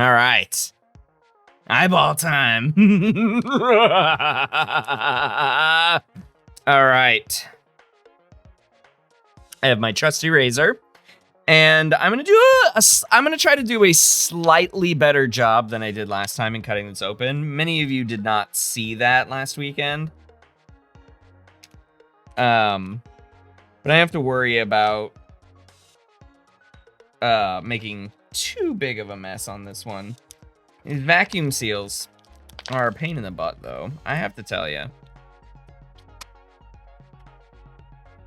All right. Eyeball time. All right. I have my trusty razor, and I'm gonna try to do a slightly better job than I did last time in cutting this open. Many of you did not see that last weekend. But I have to worry about making too big of a mess on this one. These vacuum seals are a pain in the butt, though. I have to tell you.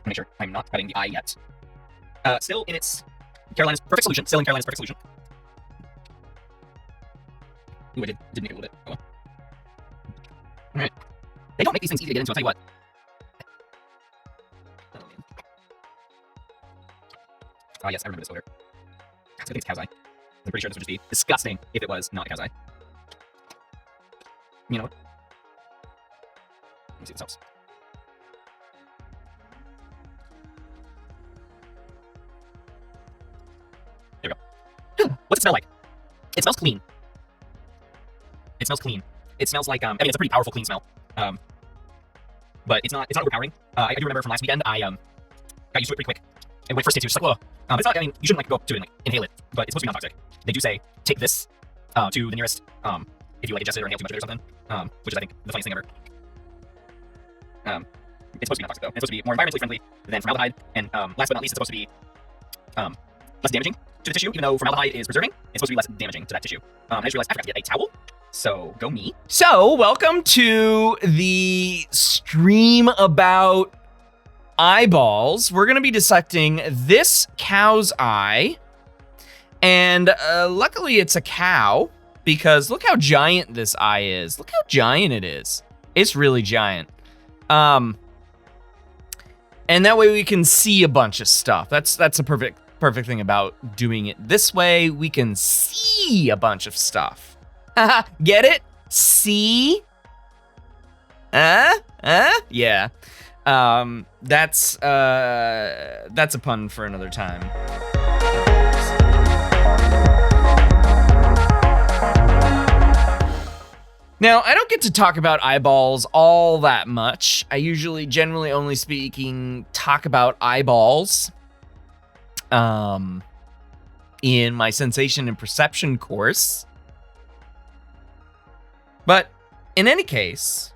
Make sure I'm not cutting the eye yet. Still in its Carolina's perfect solution. Still in Carolina's perfect solution. Ooh, I did make it a little bit. Oh well. All right. They don't make these things easy to get into. I'll tell you what. Oh yes, I remember this odor. I think it's cow's eye. I'm pretty sure this would just be disgusting if it was not a cow's eye. You know what? Let me see this helps. There we go. What's it smell like? It smells clean. It smells clean. It smells like, I mean, it's a pretty powerful clean smell. But it's not overpowering. I do remember from last weekend, I got used to it pretty quick. And when it first hits you, it's just like, whoa. It's not, I mean, you shouldn't go to it and inhale it, but it's supposed to be non-toxic. They do say, take this to the nearest, if you ingest it or inhale too much of it or something, which is, I think, the funniest thing ever. It's supposed to be non-toxic, though. It's supposed to be more environmentally friendly than formaldehyde, and last but not least, it's supposed to be less damaging to the tissue, even though formaldehyde is preserving, it's supposed to be less damaging to that tissue. I just realized I forgot to get a towel, so go me. So, welcome to the stream about eyeballs. We're going to be dissecting this cow's eye, and luckily it's a cow, because look how giant this eye is. Look how giant it is. It's really giant. And that way we can see a bunch of stuff. That's a perfect thing about doing it this way. We can see a bunch of stuff. Get it? See? Yeah. That's a pun for another time. Now, I don't get to talk about eyeballs all that much. I usually, generally only speaking, talk about eyeballs in my sensation and perception course. But in any case,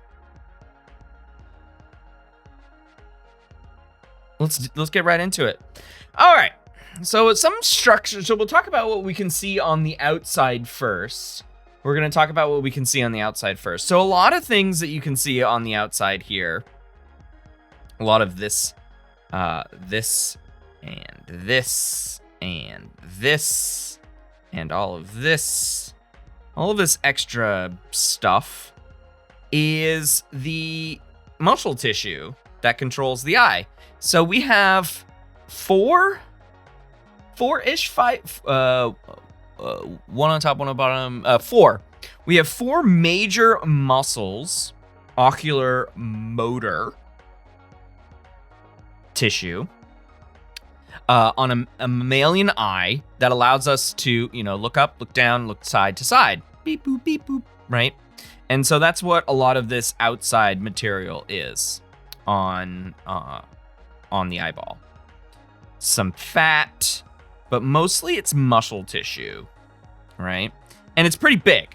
let's get right into it. All right. So some structure. So we'll talk about what we can see on the outside first. We're going to talk about what we can see on the outside first. So a lot of things that you can see on the outside here. A lot of this, this, and this, and this, and all of this. All of this extra stuff is the muscle tissue that controls the eye. So we have four-ish, five, one on top, one on bottom, four. We have four major muscles, ocular motor tissue, on a mammalian eye that allows us to, look up, look down, look side to side. Beep, boop, beep, boop, right? And so that's what a lot of this outside material is on the eyeball. Some fat, but mostly it's muscle tissue, right? And it's pretty big,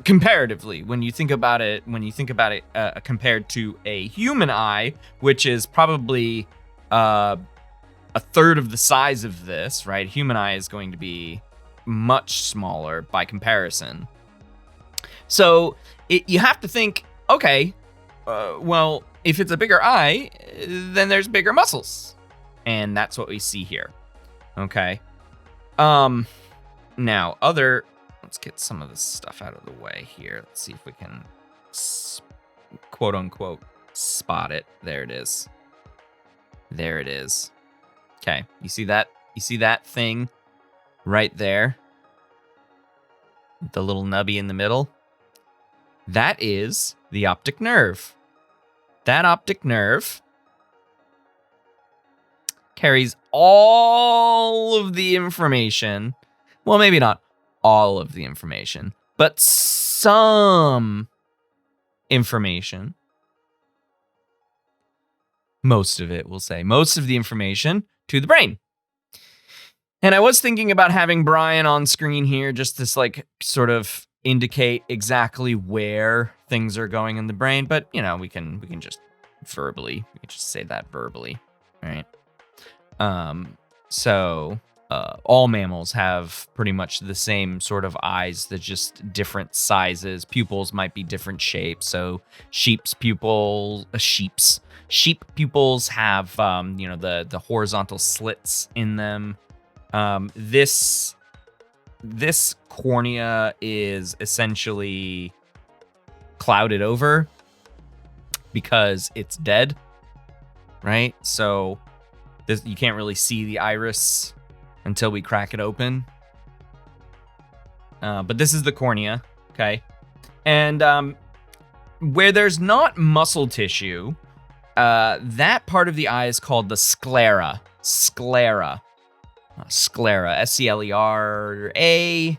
comparatively, when you think about it. Compared to a human eye, which is probably a third of the size of this, right? Human eye is going to be much smaller by comparison. So you have to think, okay, well, if it's a bigger eye, then there's bigger muscles. And that's what we see here. Okay. Now, let's get some of this stuff out of the way here. Let's see if we can, quote unquote, spot it. There it is. There it is. Okay. You see that? You see that thing right there? The little nubby in the middle? That is the optic nerve. That optic nerve carries all of the information. Well, maybe not all of the information, but some information. Most of it, we'll say. Most of the information to the brain. And I was thinking about having Brian on screen here just to like sort of indicate exactly where things are going in the brain, but you know, we can just verbally, we can just say that verbally, right? So all mammals have pretty much the same sort of eyes. They're just different sizes. Pupils might be different shapes. So sheep pupils have the horizontal slits in them. This cornea is essentially clouded over because it's dead, right? So you can't really see the iris until we crack it open. But this is the cornea, okay? And where there's not muscle tissue, that part of the eye is called the sclera. Sclera, S-C-L-E-R-A.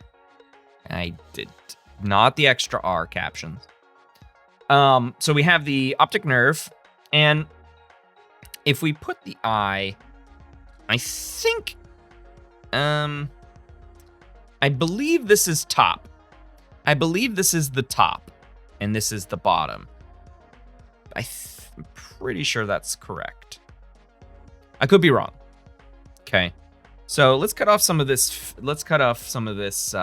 I did not the extra R captions. So we have the optic nerve, and if we put the eye, I think, I believe this is top. I believe this is the top, and this is the bottom. I'm pretty sure that's correct. I could be wrong. Okay. So let's cut off some of this. Let's cut off some of this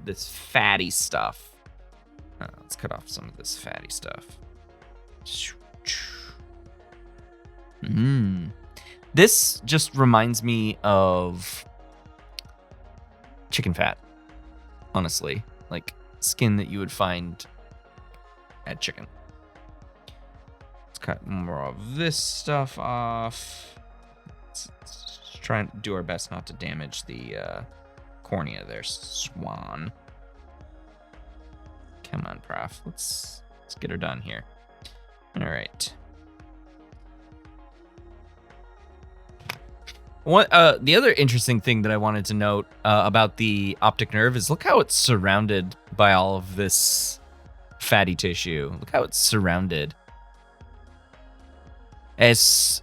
this fatty stuff. Let's cut off some of this fatty stuff. This just reminds me of chicken fat. Honestly, like skin that you would find at chicken. Let's cut more of this stuff off. Let's try and do our best not to damage the cornea there, Swan. Come on, Prof. Let's get her done here. All right. The other interesting thing that I wanted to note about the optic nerve is look how it's surrounded by all of this fatty tissue. Look how it's surrounded. It's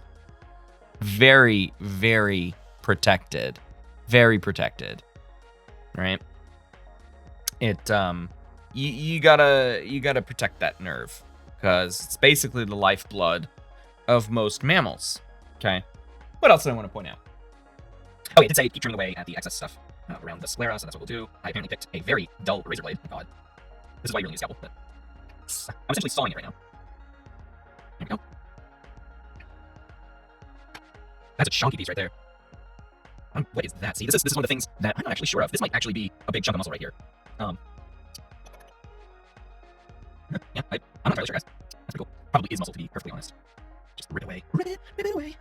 very, very protected. Very protected. Right? It you gotta protect that nerve because it's basically the lifeblood of most mammals. Okay. What else do I want to point out? Oh, it did say keep trimming away at the excess stuff around the sclera, so that's what we'll do. I apparently picked a very dull razor blade. Oh god. This is why you really need a scalpel, but I'm essentially sawing it right now. There we go. That's a chunky piece right there. What is that? See, this is one of the things that I'm not actually sure of. This might actually be a big chunk of muscle right here. Yeah, I'm not entirely sure, guys. That's pretty cool. Probably is muscle, to be perfectly honest. Just rip it away. Rip it away.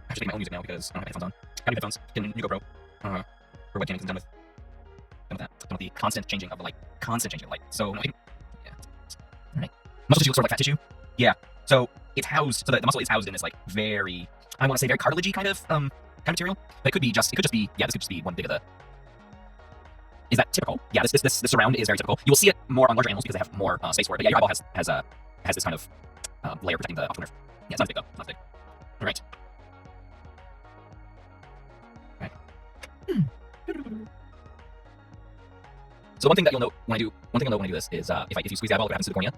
I should make my own music now because I don't have headphones on. Got new headphones. Get a new GoPro. For webcamming, I'm done with that. Done with the constant changing of the light. So, no, yeah. Alright. Muscle tissue looks sort of like fat tissue. Yeah. So, it's housed, so the muscle is housed in this, like, very, I want to say very cartilagey kind of material. But it could just be, this could just be one big of the, is that typical? Yeah, this surround is very typical. You will see it more on larger animals because they have more space for it. But yeah, your eyeball has this kind of layer protecting the optic nerve. Yeah, it's not big though. Not big. All right. So one thing that you'll note when I do this is if you squeeze the eyeball, what happens to the cornea?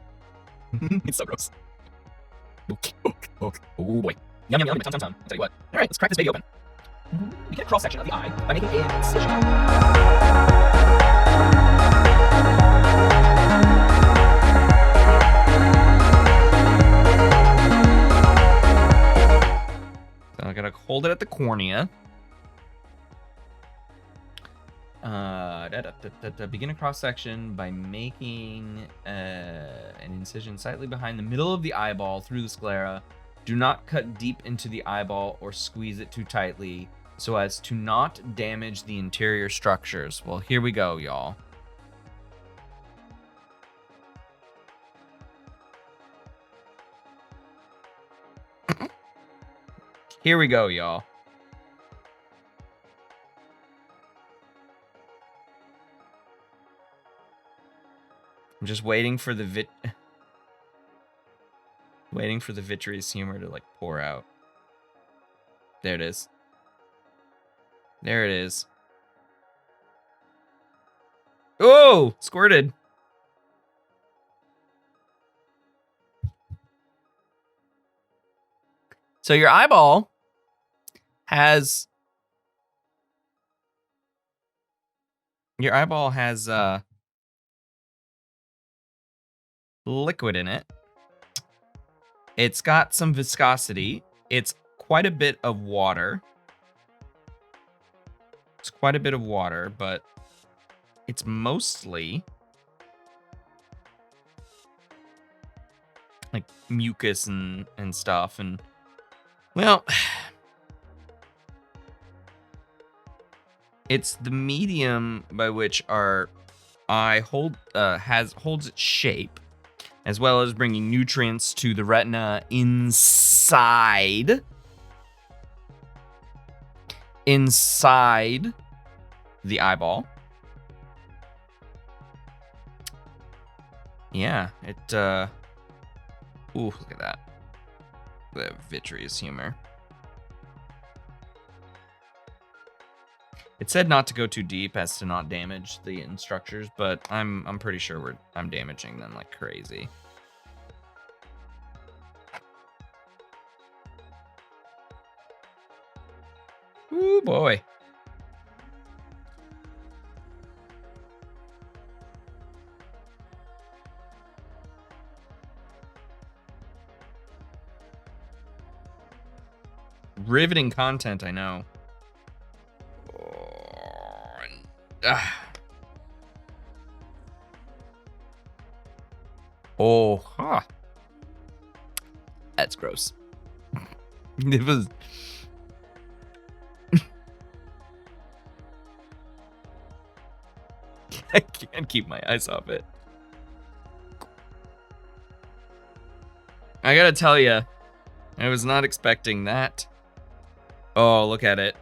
It's so gross. Oh boy. Yum, tum. I'll tell you what. All right, let's crack this baby open. We get a cross section of the eye by making an incision. So I gotta hold it at the cornea. Begin a cross section by making an incision slightly behind the middle of the eyeball through the sclera. Do not cut deep into the eyeball or squeeze it too tightly so as to not damage the interior structures. Well, here we go, y'all. Here we go, y'all. I'm just waiting for the vitreous humor to like pour out. There it is. There it is. Oh, squirted. So your eyeball has liquid in it. It's got some viscosity. It's quite a bit of water. It's quite a bit of water, but it's mostly like mucus and stuff. And well, it's the medium by which our eye holds its shape, as well as bringing nutrients to the retina inside the eyeball. Yeah, it ooh, look at that. The vitreous humor. It said not to go too deep as to not damage the structures, but I'm pretty sure I'm damaging them like crazy. Ooh boy. Riveting content, I know. Oh, huh. That's gross. It was. I can't keep my eyes off it. I gotta tell you, I was not expecting that. Oh, look at it.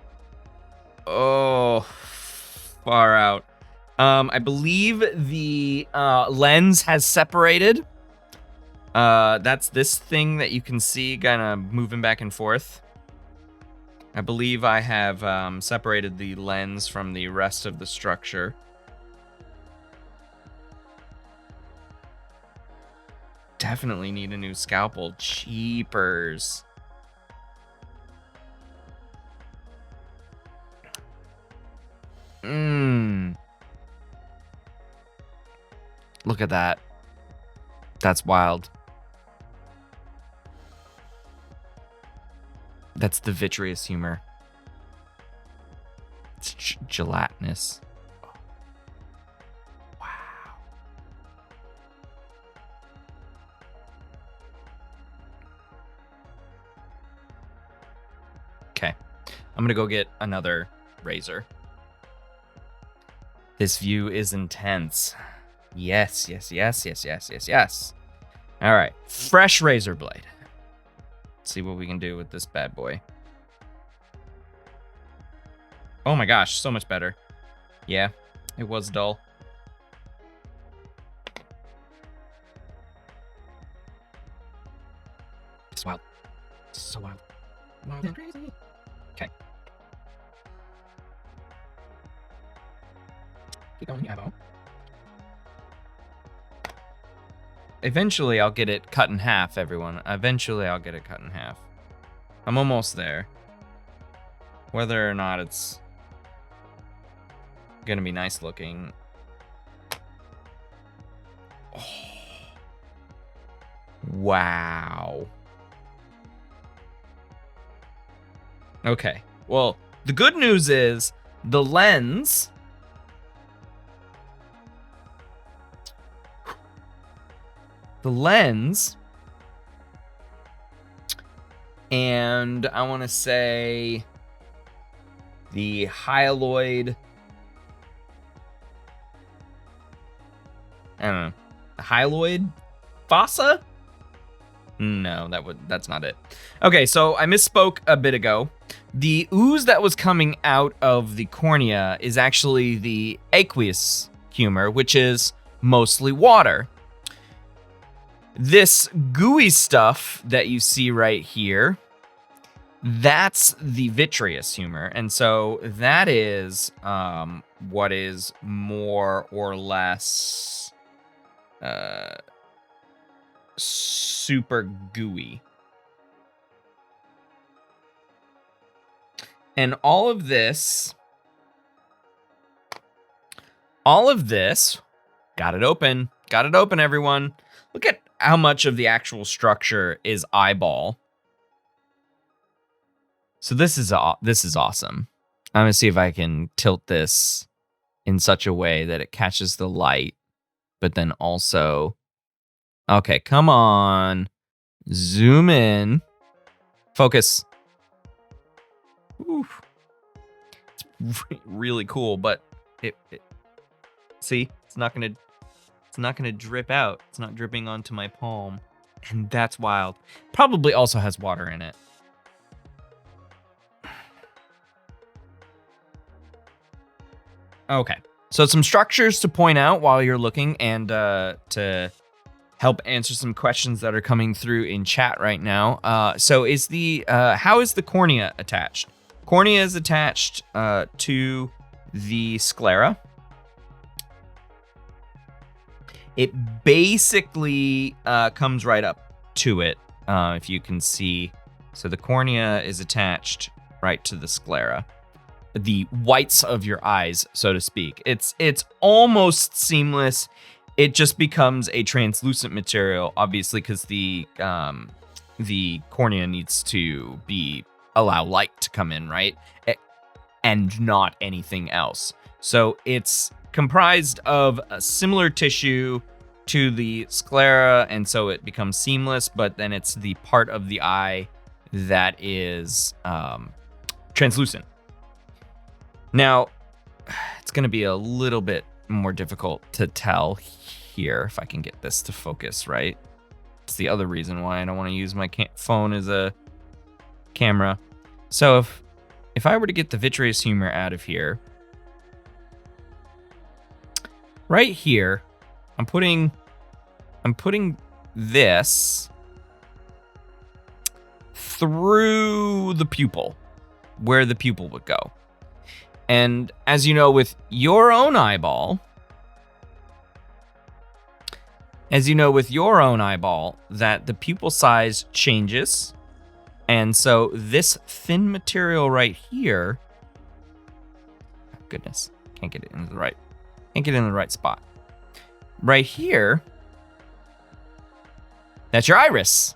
Oh, far out. I believe the lens has separated. That's this thing that you can see kind of moving back and forth. I believe I have separated the lens from the rest of the structure. Definitely need a new scalpel. Cheapers. Look at that. That's wild. That's the vitreous humor. It's gelatinous. Wow. Okay. I'm gonna go get another razor. This view is intense. Yes. All right, fresh razor blade. Let's see what we can do with this bad boy. Oh my gosh, so much better. Yeah, it was dull. It's wild. So wild. Wild and crazy. Okay. Keep going, eyeball. Eventually, I'll get it cut in half, everyone. Eventually, I'll get it cut in half. I'm almost there. Whether or not it's gonna be nice looking. Oh. Wow. Okay. Well, the good news is the lens and I want to say the hyaloid, I don't know, hyaloid fossa? No, that's not it. Okay, so I misspoke a bit ago. The ooze that was coming out of the cornea is actually the aqueous humor, which is mostly water. This gooey stuff that you see right here, that's the vitreous humor. And so that is what is more or less super gooey. And all of this, got it open, everyone. Look at how much of the actual structure is eyeball. So this is awesome. I'm gonna see if I can tilt this in such a way that it catches the light, but then also, okay, come on, zoom in, focus. Ooh. It's really cool, but it see, it's not gonna drip out. It's not dripping onto my palm, and that's wild. Probably also has water in it. Okay, so some structures to point out while you're looking, and to help answer some questions that are coming through in chat right now. So is the how is the cornea attached? Cornea is attached to the sclera. It basically comes right up to it, if you can see. So the cornea is attached right to the sclera, the whites of your eyes, so to speak. It's almost seamless. It just becomes a translucent material, obviously, because the cornea needs to allow light to come in, right? And not anything else. So it's comprised of a similar tissue to the sclera, and so it becomes seamless, but then it's the part of the eye that is translucent. Now, it's going to be a little bit more difficult to tell here if I can get this to focus right. It's the other reason why I don't want to use my phone as a camera. So if I were to get the vitreous humor out of here, right here, I'm putting this through the pupil, where the pupil would go. And as you know, with your own eyeball, that the pupil size changes. And so this thin material right here, goodness, can't get it in the right spot. Right here, that's your iris.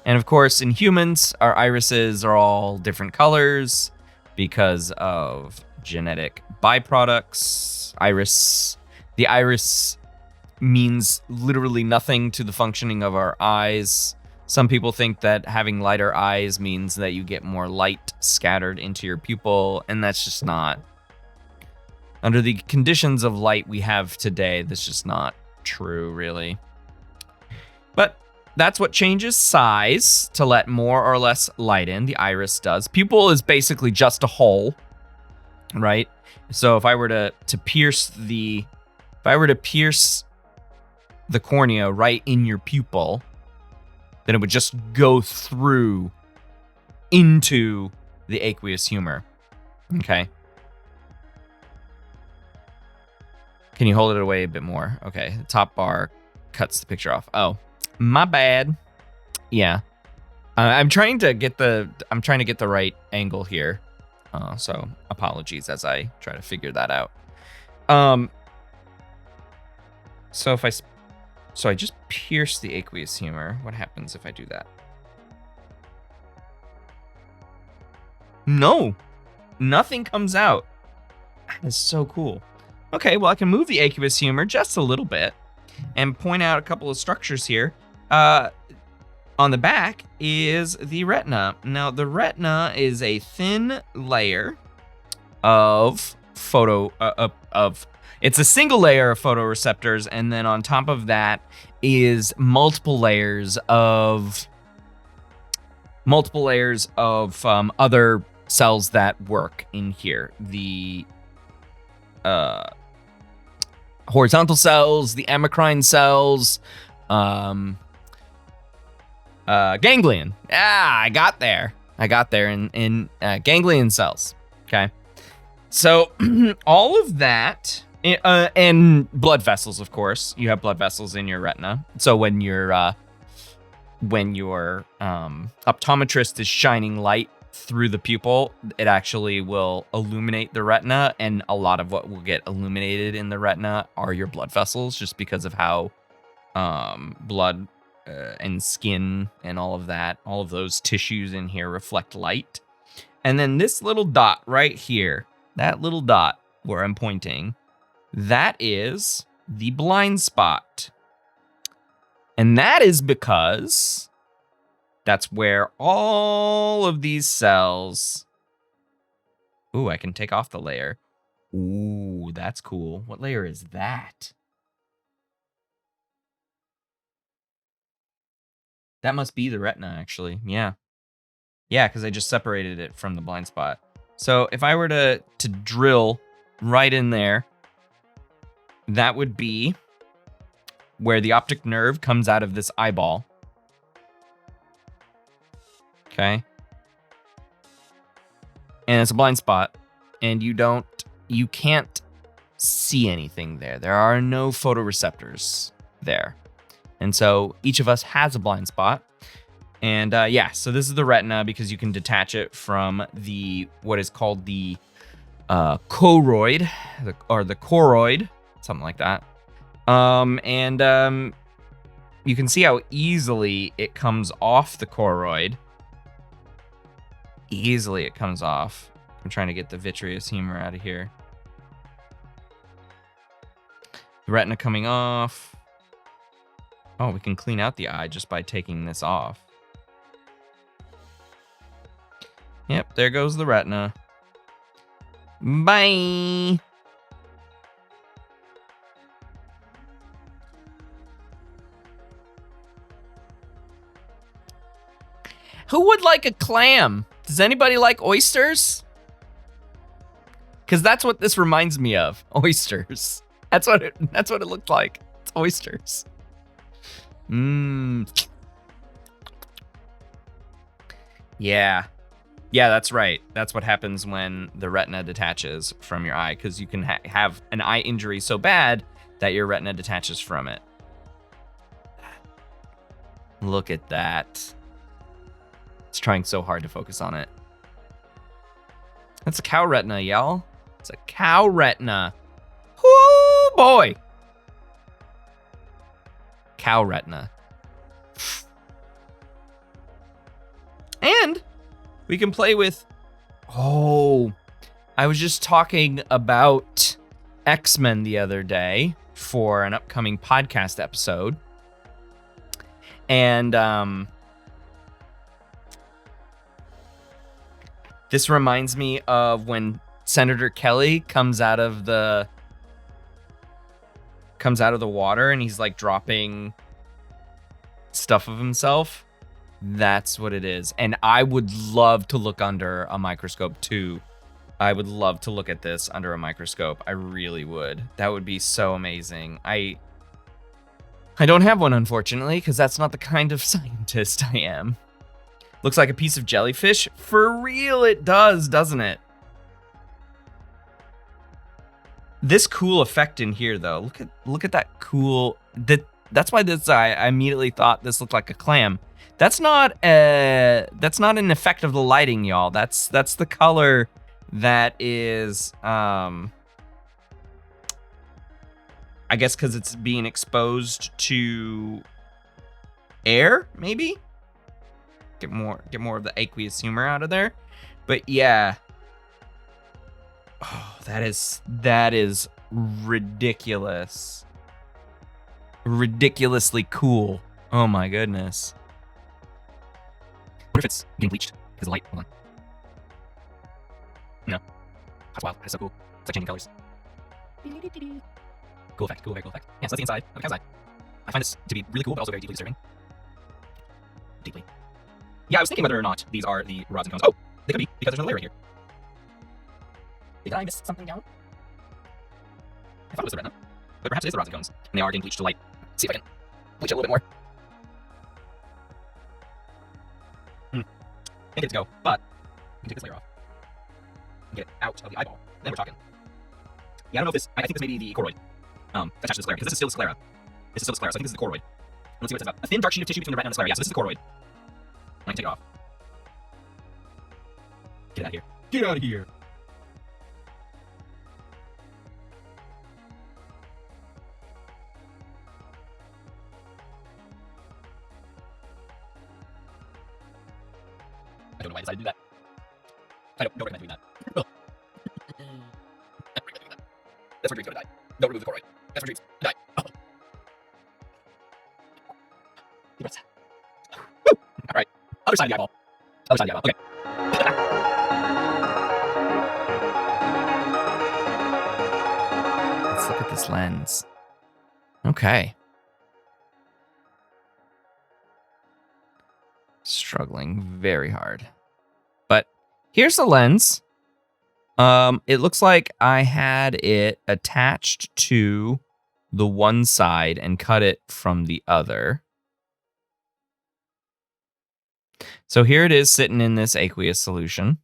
And of course, in humans, our irises are all different colors because of genetic byproducts. The iris means literally nothing to the functioning of our eyes. Some people think that having lighter eyes means that you get more light scattered into your pupil, and that's just not. Under the conditions of light we have today, that's just not true, really. But that's what changes size to let more or less light in. The iris does. Pupil is basically just a hole, right? So if I were to pierce the cornea right in your pupil, then it would just go through into the aqueous humor. Okay. Can you hold it away a bit more? Okay, the top bar cuts the picture off. Oh, my bad. Yeah, I'm trying to get the right angle here. So apologies as I try to figure that out. So I just pierce the aqueous humor. What happens if I do that? No, nothing comes out. That is so cool. Okay, well, I can move the aqueous humor just a little bit and point out a couple of structures here. On the back is the retina. Now, the retina is a thin layer of it's a single layer of photoreceptors, and then on top of that is multiple layers of other cells that work in here. horizontal cells, the amacrine cells, ganglion. I got there in ganglion cells. Okay. So all of that, and blood vessels, of course. You have blood vessels in your retina. So when your optometrist is shining light through the pupil, it actually will illuminate the retina, and a lot of what will get illuminated in the retina are your blood vessels, just because of how blood and skin and all of those tissues in here reflect light. And then this little dot right here, that little dot where I'm pointing, that is the blind spot. And that is because that's where all of these cells... Ooh, I can take off the layer. Ooh, that's cool. What layer is that? That must be the retina, actually. Yeah. Yeah, because I just separated it from the blind spot. So if I were to drill right in there, that would be where the optic nerve comes out of this eyeball. Okay. And it's a blind spot, and you can't see anything there. There are no photoreceptors there. And so each of us has a blind spot. And yeah, so this is the retina because you can detach it from what is called the choroid, or the choroid, something like that. And you can see how easily it comes off the choroid. Easily it comes off. I'm trying to get the vitreous humor out of here. The retina coming off. Oh, we can clean out the eye just by taking this off. Yep, there goes the retina. Bye. Who would like a clam? Does anybody like oysters? Because that's what this reminds me of. Oysters. That's what it looked like. It's oysters. Yeah. Yeah, that's right. That's what happens when the retina detaches from your eye, because you can have an eye injury so bad that your retina detaches from it. Look at that. It's trying so hard to focus on it. That's a cow retina, y'all. It's a cow retina. Whoo, boy. Cow retina. And we can play with... Oh, I was just talking about X-Men the other day for an upcoming podcast episode. And this reminds me of when Senator Kelly comes out of the water and he's like dropping stuff of himself. That's what it is. And I would love to look under a microscope too. I would love to look at this under a microscope. I really would. That would be so amazing. I don't have one, unfortunately, because that's not the kind of scientist I am. Looks like a piece of jellyfish. For real, it does, doesn't it? This cool effect in here, though. Look at that cool... That's why I immediately thought this looked like a clam. That's not an effect of the lighting, y'all. That's the color that is... I guess because it's being exposed to air, maybe? Get more of the aqueous humor out of there. But yeah. Oh, that is ridiculous. Ridiculously cool. Oh my goodness. What if it's getting bleached because of light? Hold on. No. That's wild. That's so cool. It's like changing colors. Cool effect. Cool, very cool effect. Yeah, so that's the inside of a cow's eye. I find this to be really cool, but also very deeply disturbing. Deeply. Yeah, I was thinking whether or not these are the rods and cones. Oh, they could be, because there's another layer right here. Did I miss something down? I thought it was the retina. but perhaps it is the rods and cones, and they are getting bleached to light. Let's see if I can bleach it a little bit more. Can't get it to go, but we can take this layer off and get it out of the eyeball. Then we're talking. Yeah, I don't know if this. I think this may be the choroid attached to the sclera, because this is still the sclera. This is still the sclera, so I think this is the choroid. Let's see what it says about a thin, dark sheet of tissue between the retina and the sclera. Yeah, so this is the choroid. I can take it off. Get it out of here. Get out of here. I don't know why I decided to do that. I don't recommend doing that. I don't recommend doing that. That's where dreams gonna die. Don't remove the choroid. That's where dreams die. Oh. Deep breaths. Woo! All right. Other side of the eyeball. Other side of the eyeball. Okay. Let's look at this lens. Okay. Struggling very hard. But here's the lens. It looks like I had it attached to the one side and cut it from the other. So here it is sitting in this aqueous solution.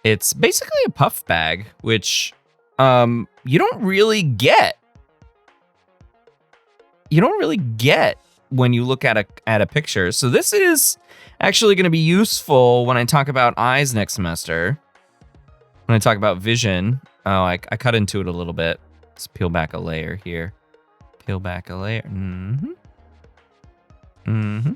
It's basically a puff bag, which you don't really get. You don't really get when you look at a picture. So this is actually going to be useful when I talk about eyes next semester. When I talk about vision. Oh, I cut into it a little bit. Let's peel back a layer here. Peel back a layer. Mm-hmm. Mm-hmm.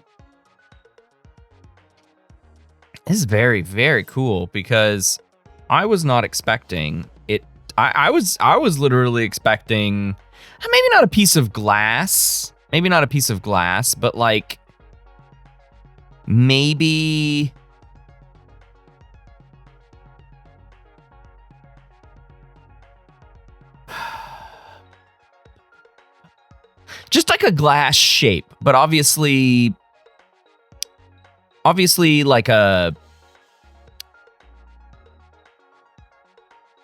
This is very, very cool because I was not expecting it. I was literally expecting maybe not a piece of glass. Maybe not a piece of glass, but like maybe just like a glass shape, but obviously like a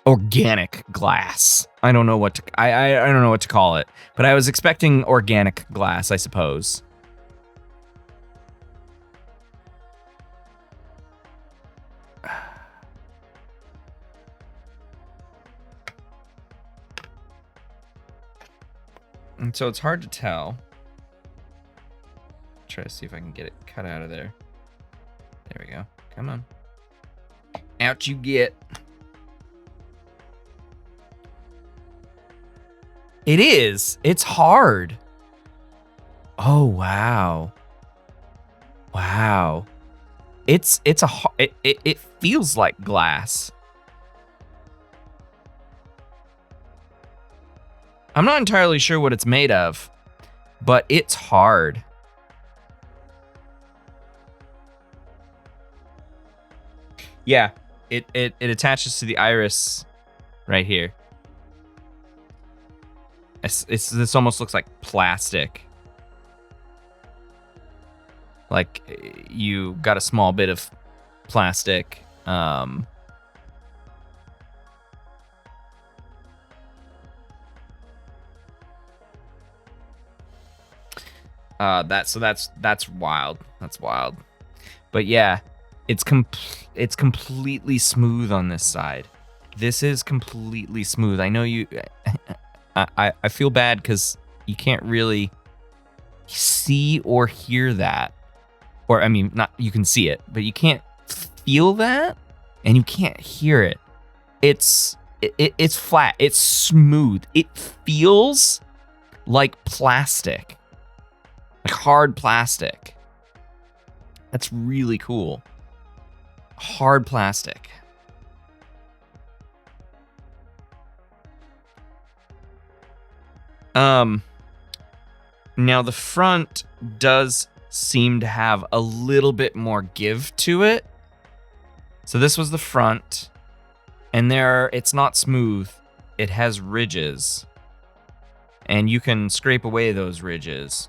organic glass. I don't know what to I don't know what to call it, but I was expecting organic glass, I suppose. And so it's hard to tell. Try to see if I can get it cut out of there. There we go. Come on. Out you get. It is. It's hard. Oh, wow. Wow. It feels like glass. I'm not entirely sure what it's made of, but it's hard. Yeah, it attaches to the iris right here. This almost looks like plastic. Like you got a small bit of plastic. That's wild. That's wild. But yeah, it's completely smooth on this side. This is completely smooth. I know you. I feel bad because you can't really see or hear that, or I mean, not you can see it, but you can't feel that, and you can't hear it. It's flat. It's smooth. It feels like plastic. Like hard plastic. That's really cool. Hard plastic. Now the front does seem to have a little bit more give to it. So this was the front, and it's not smooth. It has ridges, and you can scrape away those ridges.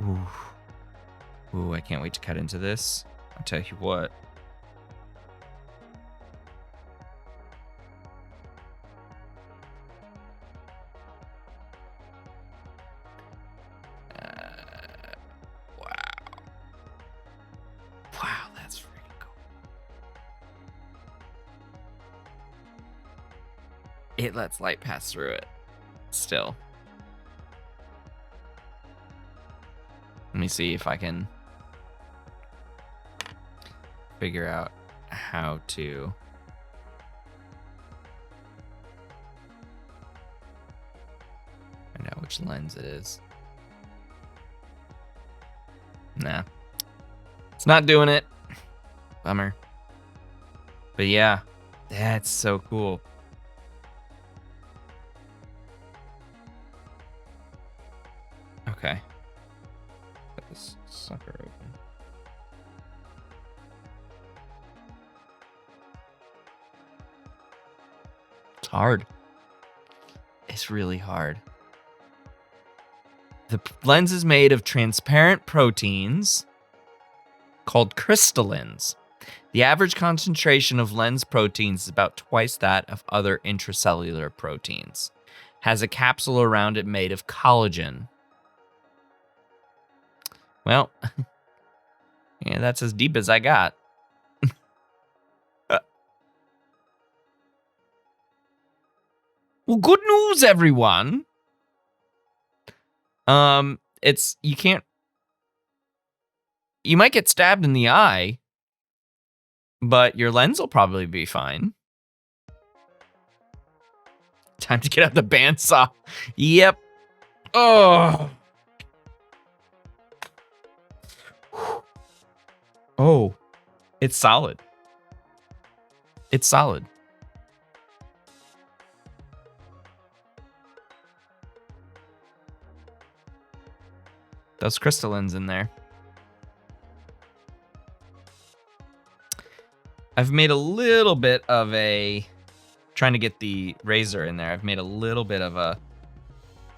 Ooh, I can't wait to cut into this. I'll tell you what. it lets light pass through it still. Let me see if I can figure out how to. Find out which lens it is. Nah. It's not doing it. Bummer. But yeah, that's so cool. Okay. Put this sucker open. It's hard. It's really hard. The lens is made of transparent proteins called crystallins. The average concentration of lens proteins is about twice that of other intracellular proteins. Has a capsule around it made of collagen. Well, yeah, that's as deep as I got. Well, good news, everyone. You might get stabbed in the eye, but your lens will probably be fine. Time to get out the bandsaw. Yep. Oh. Oh. It's solid. It's solid. Those crystallins in there. I've made a little bit of a, trying to get the razor in there. I've made a little bit of a,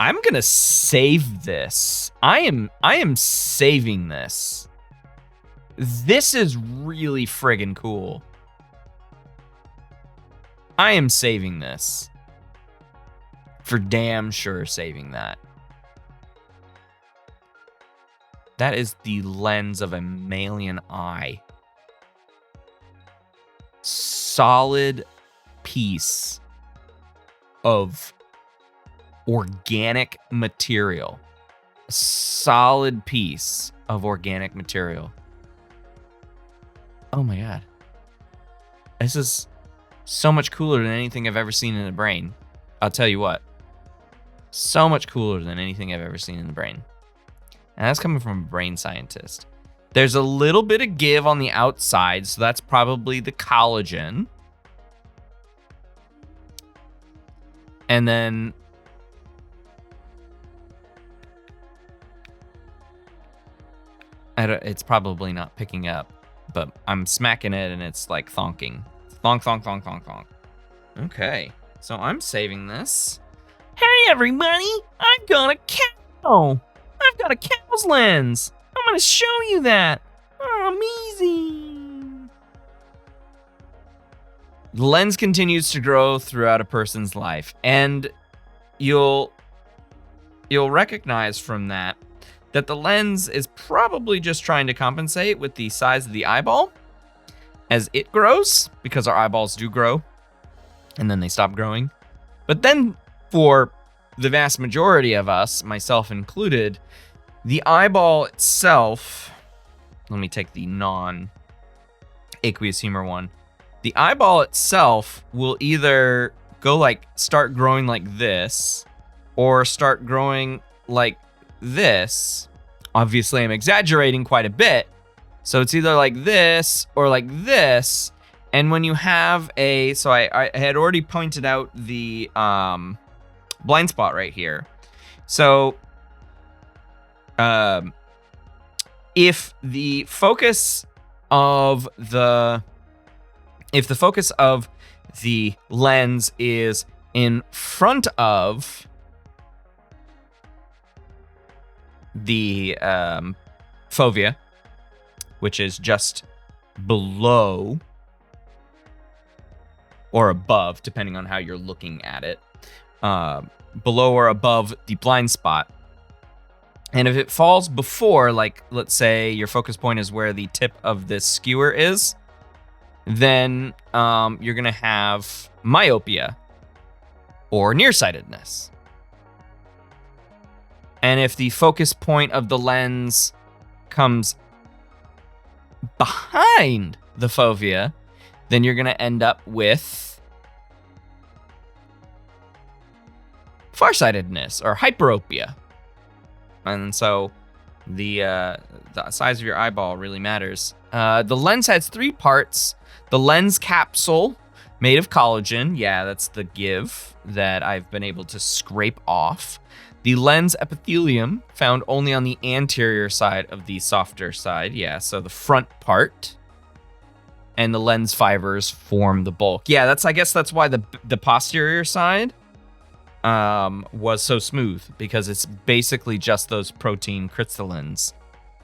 I'm gonna save this. I am saving this. This is really friggin' cool. I am saving this. For damn sure saving that. That is the lens of a mammalian eye. Solid piece of organic material. A solid piece of organic material. Oh my god. This is so much cooler than anything I've ever seen in the brain. I'll tell you what. So much cooler than anything I've ever seen in the brain. And that's coming from a brain scientist. There's a little bit of give on the outside, so that's probably the collagen. And then it's probably not picking up, but I'm smacking it and it's like thonking. Thonk, thonk, thonk, thonk, thonk. Okay, so I'm saving this. Hey everybody, I've got a cow. I've got a cow's lens. I'm gonna show you that. Oh, amazing. The lens continues to grow throughout a person's life, and you'll recognize from that the lens is probably just trying to compensate with the size of the eyeball as it grows, because our eyeballs do grow, and then they stop growing. But then for the vast majority of us, myself included, the eyeball itself, let me take the non-aqueous humor one. The eyeball itself will either go like, start growing like this, or start growing like this. Obviously, I'm exaggerating quite a bit. So it's either like this or like this. And when you have a, so I had already pointed out the blind spot right here. So if the focus of the lens is in front of the fovea, which is just below or above, depending on how you're looking at it, below or above the blind spot. And if it falls before, like, let's say your focus point is where the tip of this skewer is, then you're going to have myopia. or nearsightedness. And if the focus point of the lens comes behind the fovea, then you're going to end up with farsightedness or hyperopia. And so the size of your eyeball really matters. The lens has 3 parts. The lens capsule, made of collagen. Yeah, that's the give that I've been able to scrape off. The lens epithelium, found only on the anterior side of the softer side. Yeah, so the front part. And the lens fibers form the bulk. Yeah, I guess that's why the posterior side was so smooth, because it's basically just those protein crystallins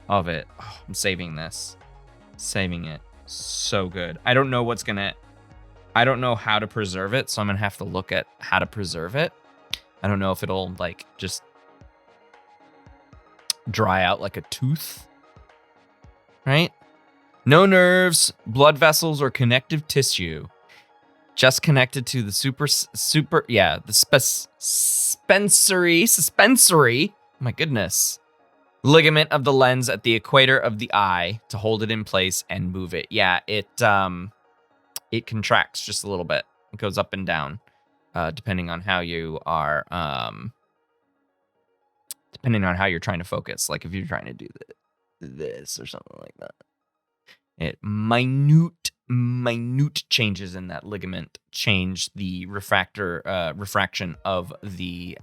of it. Oh, I'm saving this. Saving it. So good. I don't know how to preserve it, so I'm gonna have to look at how to preserve it. I don't know if it'll like just dry out like a tooth, right? No nerves, blood vessels, or connective tissue. Just connected to the suspensory, my goodness, ligament of the lens at the equator of the eye to hold it in place and move it. Yeah, it contracts just a little bit. It goes up and down, depending on how you are, depending on how you're trying to focus. Like if you're trying to do this or something like that. It minute changes in that ligament change the refraction of the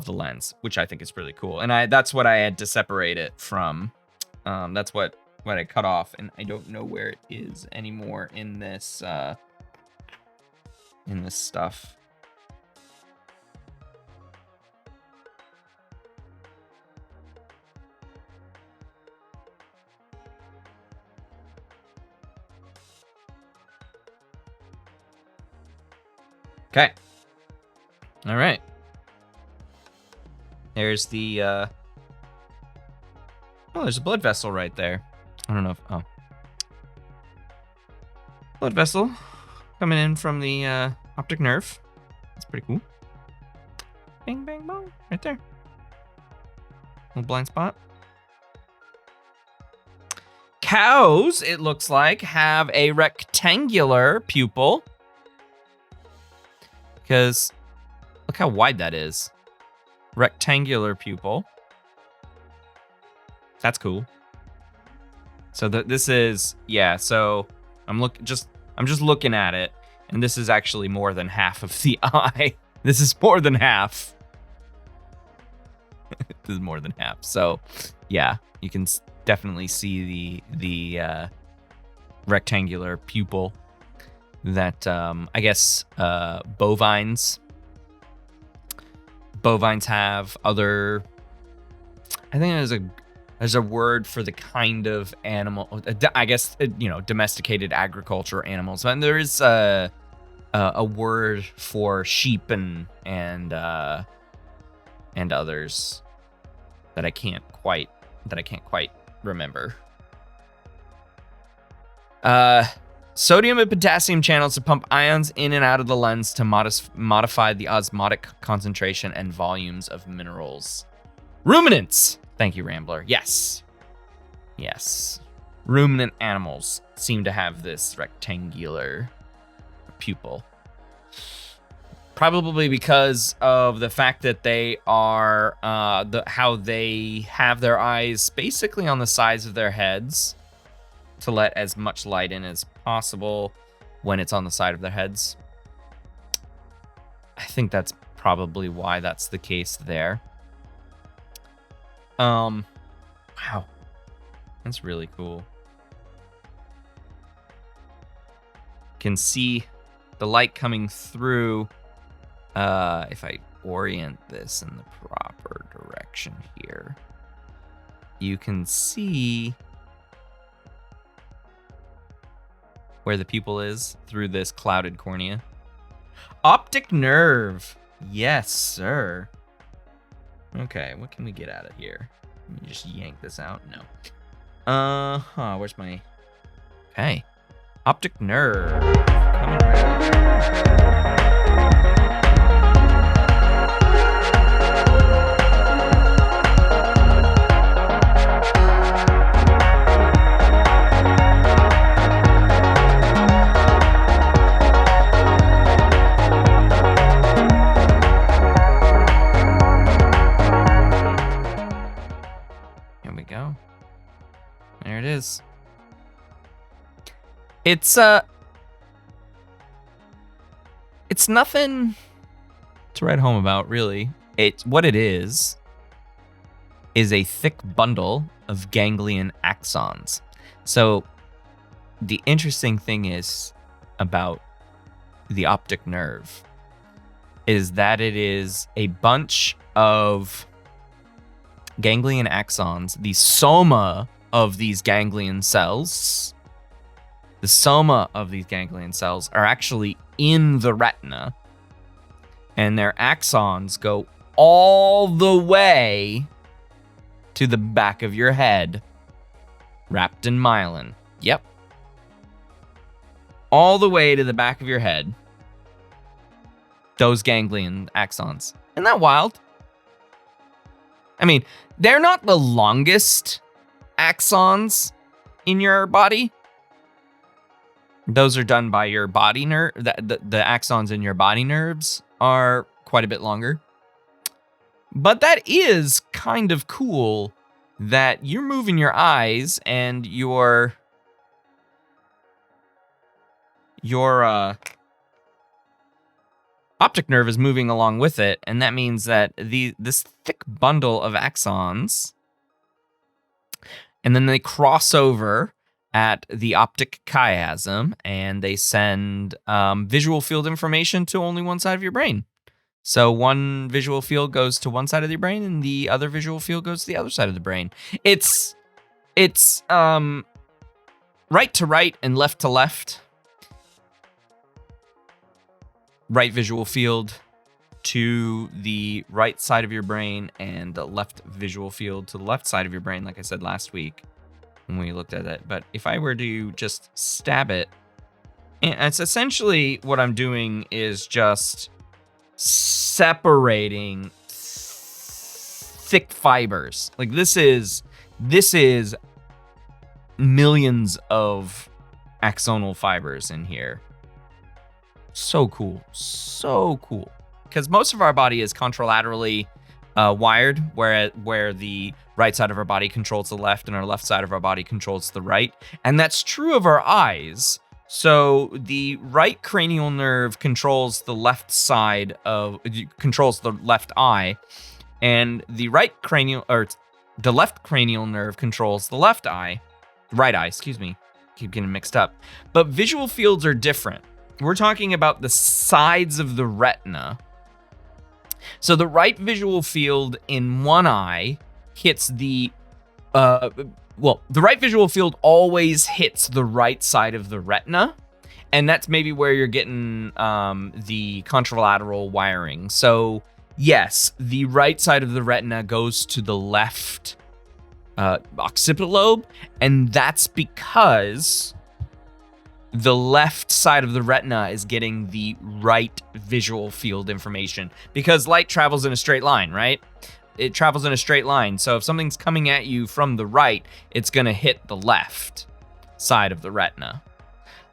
lens, which I think is really cool. And that's what I had to separate it from. That's what I cut off, and I don't know where it is anymore in this stuff. Okay. All right. There's the, oh, there's a blood vessel right there. I don't know if, oh. Blood vessel coming in from the optic nerve. That's pretty cool. Bing, bang, bong. Right there. Little blind spot. Cows, it looks like, have a rectangular pupil. Because look how wide that is. Rectangular pupil. That's cool. So this is, yeah, so I'm just looking at it, and this is actually more than half of the eye. This is more than half. This is more than half. So, yeah, you can definitely see the rectangular pupil that I guess bovines have. Other, I think there's a word for the kind of animal, I guess, domesticated agriculture animals, and there is a word for sheep and others that I can't quite remember. Sodium and potassium channels to pump ions in and out of the lens to modify the osmotic concentration and volumes of minerals. Ruminants! Thank you, Rambler. Yes. Yes. Ruminant animals seem to have this rectangular pupil. Probably because of the fact that they are, how they have their eyes basically on the sides of their heads to let as much light in as possible when it's on the side of their heads. I think that's probably why that's the case there. Wow. That's really cool. Can see the light coming through. If I orient this in the proper direction here, you can see where the pupil is through this clouded cornea. Optic nerve. Yes, sir. Okay, what can we get out of here? Let me just yank this out. No. Where's my... Okay. Optic nerve. coming around. Here we go. There it is. It's nothing to write home about, really. What it is a thick bundle of ganglion axons. So the interesting thing is about the optic nerve is that it is a bunch of ganglion axons, the soma of these ganglion cells. The soma of these ganglion cells are actually in the retina, and their axons go all the way to the back of your head, wrapped in myelin. Yep. All the way to the back of your head, those ganglion axons. Isn't that wild? I mean, they're not the longest axons in your body. Those are done by your body nerve. The axons in your body nerves are quite a bit longer. But that is kind of cool that you're moving your eyes and your optic nerve is moving along with it, and that means that this thick bundle of axons, and then they cross over at the optic chiasm, and they send visual field information to only one side of your brain. So one visual field goes to one side of your brain, and the other visual field goes to the other side of the brain. It's right to right and left to left. Right visual field to the right side of your brain, and the left visual field to the left side of your brain, like I said last week when we looked at it. But if I were to just stab it, and it's essentially what I'm doing is just separating thick fibers. Like this is millions of axonal fibers in here. So cool. So cool. Because most of our body is contralaterally wired, where the right side of our body controls the left and our left side of our body controls the right. And that's true of our eyes. So the right cranial nerve controls the left controls the left eye, and the left cranial nerve controls the left eye. Right eye, excuse me. Keep getting mixed up. But visual fields are different. We're talking about the sides of the retina. So the right visual field in one eye hits the right visual field always hits the right side of the retina, and that's maybe where you're getting the contralateral wiring. So yes, the right side of the retina goes to the left occipital lobe, and that's because the left side of the retina is getting the right visual field information, because light travels in a straight line, right? It travels in a straight line. So if something's coming at you from the right, it's going to hit the left side of the retina.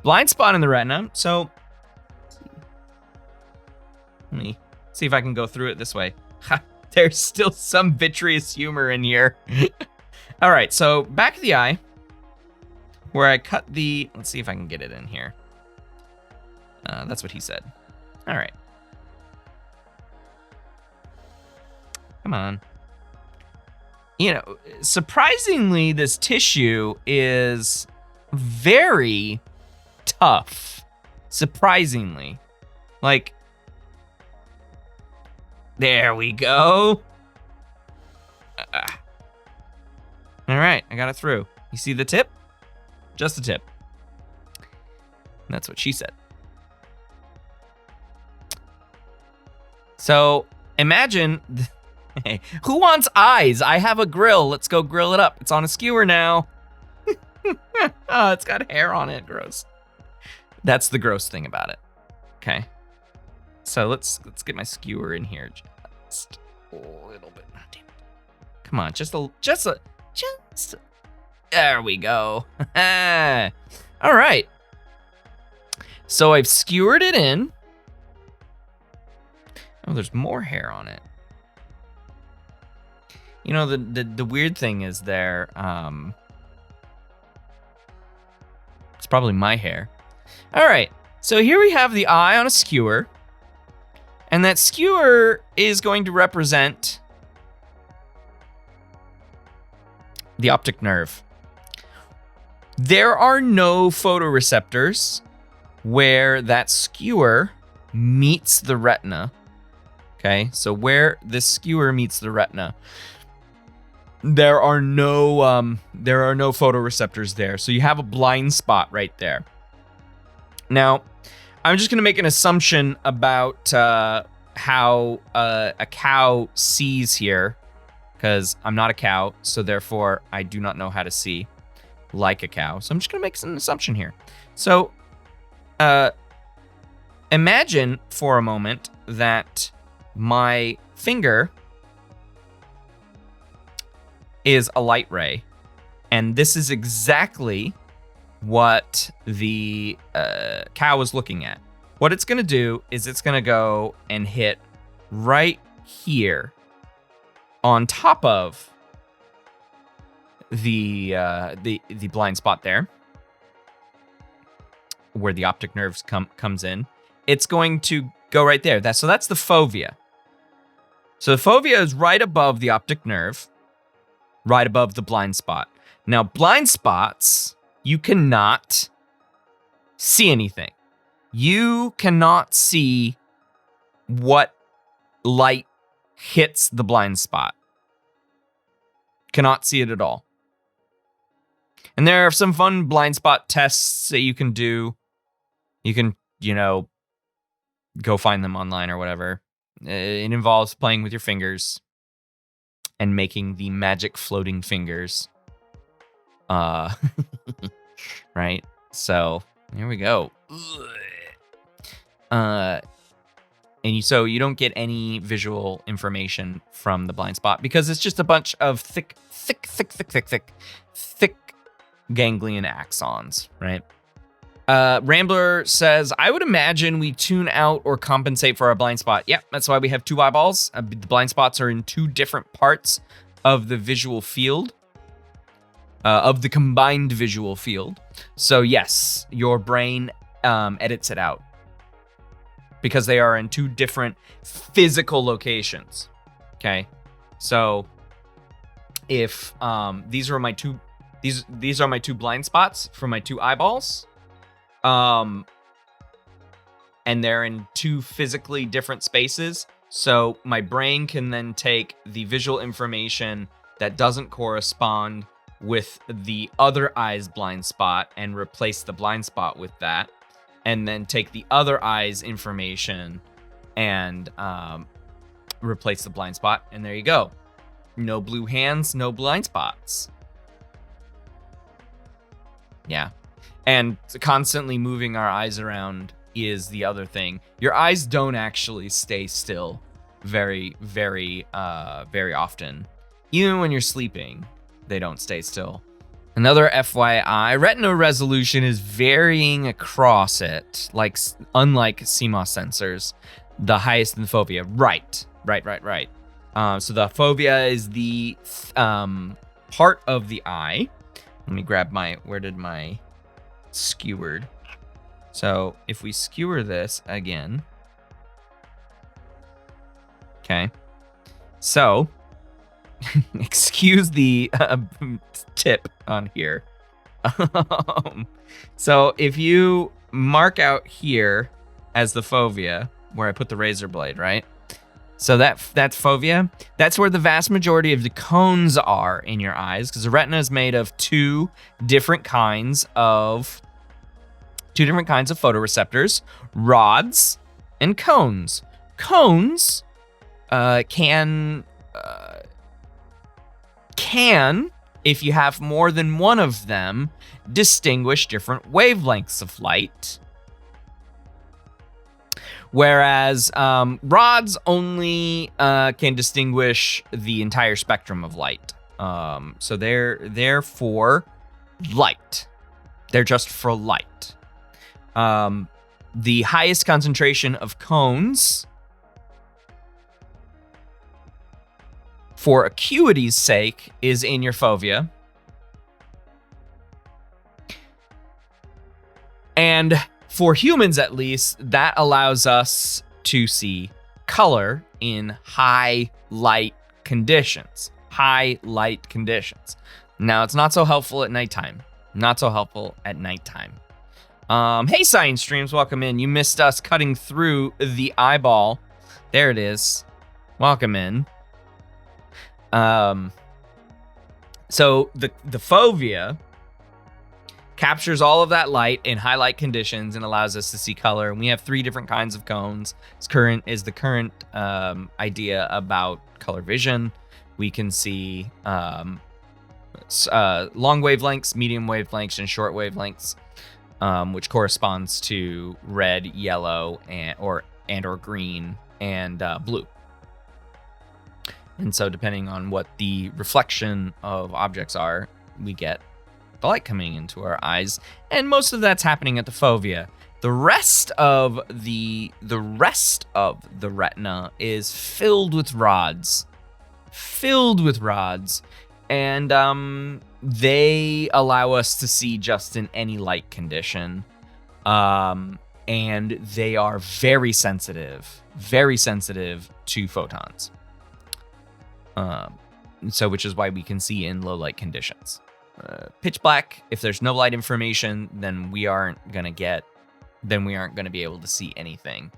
Blind spot in the retina. So let me see if I can go through it this way. There's still some vitreous humor in here. All right, so back of the eye, where I cut the, let's see if I can get it in here. That's what he said. All right. Come on. You know, surprisingly, this tissue is very tough. Surprisingly. Like, there we go. All right, I got it through. You see the tip? Just the tip. And that's what she said. So imagine, hey, who wants eyes? I have a grill. Let's go grill it up. It's on a skewer now. Oh, it's got hair on it. Gross. That's the gross thing about it. Okay. So let's get my skewer in here just a little bit. Oh, damn it. Come on, just. There we go. All right. So I've skewered it in. Oh, there's more hair on it. You know, the weird thing is there, it's probably my hair. All right, so here we have the eye on a skewer, and that skewer is going to represent the optic nerve. There are no photoreceptors where that skewer meets the retina. Okay, so where this skewer meets the retina, there are no photoreceptors there. So you have a blind spot right there. Now, I'm just gonna make an assumption about how a cow sees here, because I'm not a cow, so therefore I do not know how to see like a cow. So I'm just gonna make an assumption here. So imagine for a moment that my finger is a light ray, and this is exactly what the cow is looking at. What it's gonna do is it's gonna go and hit right here on top of the blind spot there, where the optic nerve comes in. It's going to go right there. So that's the fovea. So the fovea is right above the optic nerve, right above the blind spot. Now, blind spots, you cannot see anything. You cannot see what light hits the blind spot. Cannot see it at all. And there are some fun blind spot tests that you can do. You can, go find them online or whatever. It involves playing with your fingers and making the magic floating fingers. Right? So, here we go. So you don't get any visual information from the blind spot because it's just a bunch of thick ganglion axons, right? Rambler says, I would imagine we tune out or compensate for our blind spot. Yep, that's why we have two eyeballs. The blind spots are in two different parts of the visual field, of the combined visual field. So yes, your brain edits it out because they are in two different physical locations. Okay, so if these are my two blind spots for my two eyeballs. And they're in two physically different spaces. So my brain can then take the visual information that doesn't correspond with the other eye's blind spot and replace the blind spot with that. And then take the other eye's information and replace the blind spot. And there you go. No blue hands, no blind spots. Yeah. And constantly moving our eyes around is the other thing. Your eyes don't actually stay still very, very, very often. Even when you're sleeping, they don't stay still. Another FYI, retina resolution is varying across it, unlike CMOS sensors, the highest in the fovea. Right. So the fovea is the part of the eye. Let me grab where did my skewered? So if we skewer this again, okay. So excuse the tip on here. So if you mark out here as the fovea, where I put the razor blade, right? So that's fovea. That's where the vast majority of the cones are in your eyes, because the retina is made of two different kinds of photoreceptors, rods and cones. Cones can, if you have more than one of them, distinguish different wavelengths of light Whereas rods only can distinguish the entire spectrum of light. So they're for light. They're just for light. The highest concentration of cones, for acuity's sake, is in your fovea. And for humans, at least, that allows us to see color in high light conditions. High light conditions. Now, it's not so helpful at nighttime. Not so helpful at nighttime. Hey, Science Streams, welcome in. You missed us cutting through the eyeball. There it is. Welcome in. So the fovea captures all of that light in high light conditions and allows us to see color. And we have 3 different kinds of cones. The current idea about color vision. We can see long wavelengths, medium wavelengths, and short wavelengths, which corresponds to red, yellow, and or green and blue. And so depending on what the reflection of objects are, we get the light coming into our eyes, and most of that's happening at the fovea. The rest of the retina is filled with rods. And they allow us to see just in any light condition. And they are very sensitive to photons. So which is why we can see in low light conditions. Pitch black, if there's no light information, then we aren't going to be able to see anything.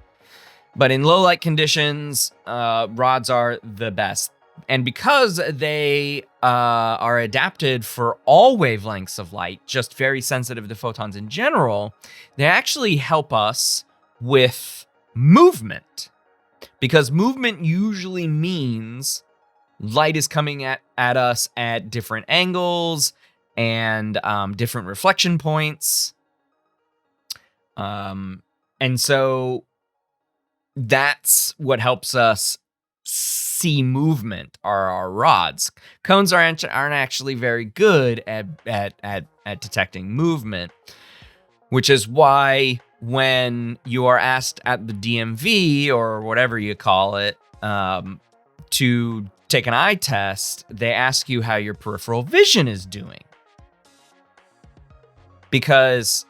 But in low light conditions, rods are the best. And because they are adapted for all wavelengths of light, just very sensitive to photons in general, they actually help us with movement. Because movement usually means light is coming at us at different angles and different reflection points. And so that's what helps us see movement, are our rods. Cones aren't actually very good at detecting movement, which is why when you are asked at the DMV or whatever you call it to take an eye test, they ask you how your peripheral vision is doing. Because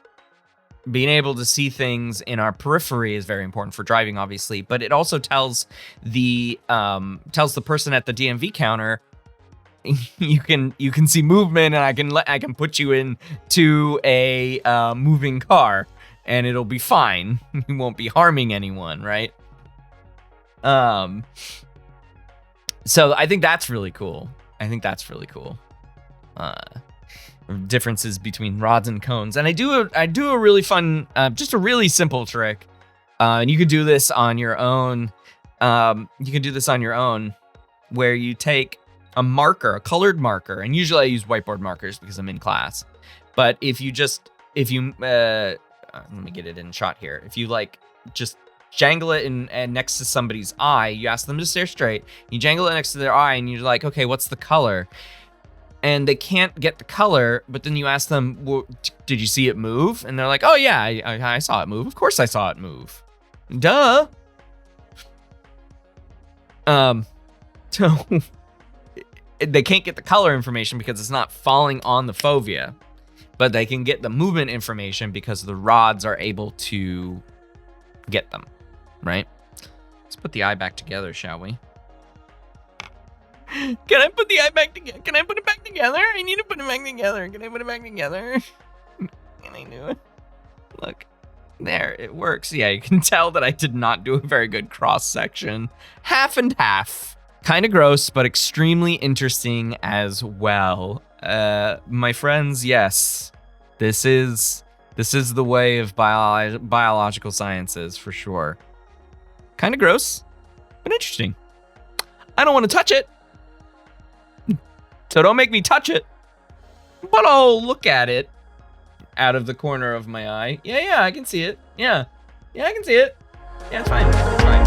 being able to see things in our periphery is very important for driving, obviously, but it also tells the person at the DMV counter, you can see movement, and I can put you into a moving car, and it'll be fine. You won't be harming anyone, right? So I think that's really cool. Differences between rods and cones. And I do a really fun, just a really simple trick. And you could do this on your own. Where you take a marker, a colored marker, and usually I use whiteboard markers because I'm in class. But if you let me get it in shot here. If you just jangle it and next to somebody's eye, you ask them to stare straight. You jangle it next to their eye, and you're like, okay, what's the color? And they can't get the color, but then you ask them, well, did you see it move? And they're like, oh yeah, I saw it move. Of course I saw it move. Duh. So they can't get the color information because it's not falling on the fovea, but they can get the movement information because the rods are able to get them, right? Let's put the eye back together, shall we? Can I put the eye back together? Can I put it back together? I need to put it back together. Can I put it back together? Can I do it? Look, there, it works. Yeah, you can tell that I did not do a very good cross section. Half and half. Kind of gross, but extremely interesting as well. My friends, yes, this is the way of biological sciences for sure. Kind of gross, but interesting. I don't want to touch it. So don't make me touch it, but I'll look at it out of the corner of my eye. Yeah, I can see it. Yeah, I can see it. Yeah, it's fine. It's fine.